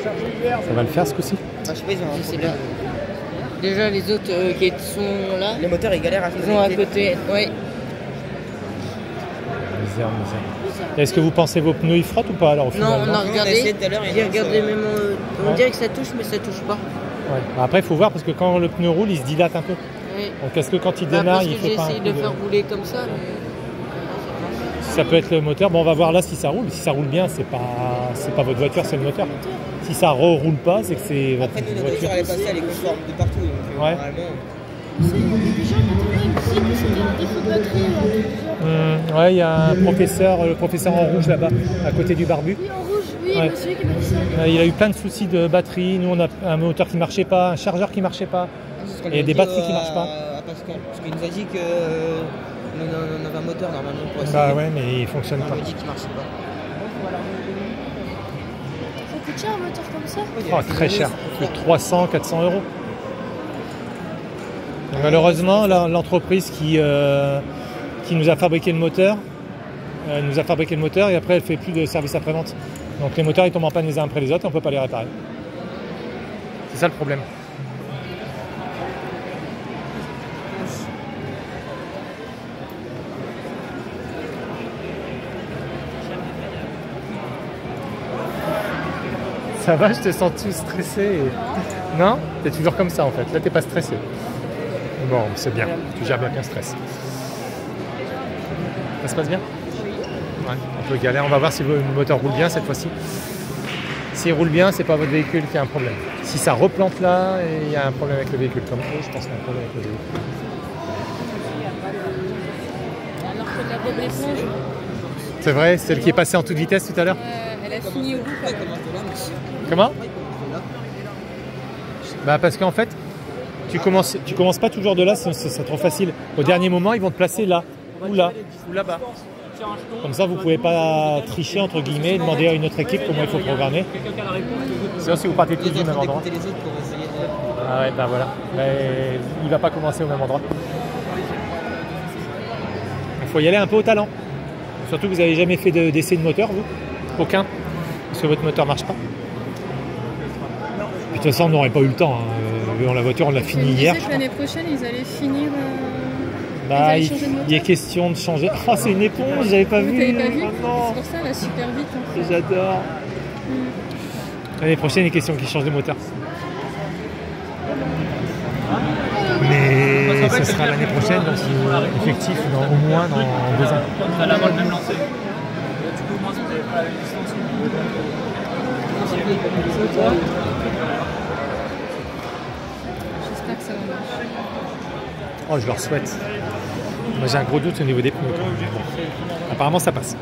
Ça va le faire ce coup-ci? Je sais pas, ils ont Je sais pas. Déjà les autres qui sont là, les moteurs ils galèrent à se ils sont à côté. Oui. Misère. Est-ce que vous pensez vos pneus ils frottent ou pas alors au final? Non, on a regardé. tout à l'heure. J'ai regardé même. On dirait que ça touche, mais ça touche pas. Ouais. Après il faut voir parce que quand le pneu roule il se dilate un peu. Oui. Donc est-ce que quand il démarre il fait pas un J'ai essayé coup de faire rouler comme ça, mais... Ça peut être le moteur. Bon, on va voir là si ça roule. Si ça roule bien, c'est pas votre voiture, c'est le moteur. Si ça roule pas, c'est que c'est votre Après, nous, notre voiture. voiture, elle est passée, elle est conforme de partout. Donc, Ouais. normalement... Déjà, il me disait que c'était un défaut de batterie. Ouais, il y a un professeur, le professeur en rouge là-bas, à côté du barbu. Oui, en rouge, oui, Ouais. monsieur qui m'a dit ça. Il a eu plein de soucis de batterie. Nous, on a un moteur qui marchait pas, un chargeur qui marchait pas. Et des batteries qui marchent pas. À Pascal, parce qu'il nous a dit que on avait un moteur normalement pour essayer. Bah ouais, mais il fonctionne pas. Il m'a dit qu'il marchait pas. Ça coûte cher un moteur comme ça? Oh, très cher. Ça fait 300, 400 euros. Et malheureusement, l'entreprise qui nous a fabriqué le moteur, nous a fabriqué le moteur et après elle fait plus de service après-vente. Donc les moteurs ils tombent en panne les uns après les autres et on peut pas les réparer. C'est ça le problème. Ça va, je te sens tout stressé. Non? T'es toujours comme ça en fait. Là t'es pas stressé. Bon, c'est bien. Tu gères bien ton stress. Ça se passe bien? Ouais, un peu galère. On va voir si le moteur roule bien cette fois-ci. S'il roule bien, c'est pas votre véhicule qui a un problème. Si ça replante là, et il y a un problème avec le véhicule. Comme eux, je pense qu'il y a un problème avec le véhicule. Alors que la double éponge, C'est vrai, celle qui est passée en toute vitesse tout à l'heure? elle a fini au bout. Comment? Bah parce qu'en fait, tu commences pas toujours de là, c'est trop facile. Au dernier moment, ils vont te placer là, ou là, ou là-bas. Comme ça, vous pouvez pas tricher entre guillemets et demander à une autre équipe comment il faut programmer. Sinon, si vous partez tous du même endroit. Les autres pour essayer de... Ah ouais, bah voilà. Mais il va pas commencer au même endroit. Il faut y aller un peu au talent. Surtout que vous n'avez jamais fait d'essai de moteur, vous? Aucun? Parce que votre moteur marche pas. Puis, de toute façon, on n'aurait pas eu le temps. Hein. La voiture, on l'a fini hier. L'année prochaine, ils allaient finir. Bah, il est question de changer. Oh, c'est une éponge, j'avais pas vu. T'avais pas vu? Oh, non. C'est pour ça, elle va super vite. Hein. J'adore. L'année prochaine, il est question qu'il change de moteur. Mais ce sera l'année prochaine, donc effectif au moins dans 2 ans. Ça la le même lancé. Du coup, moi, vous avez pas la même distance. J'espère que ça va marcher. Oh, je leur souhaite. Moi, j'ai un gros doute au niveau des pneus. Apparemment, ça passe.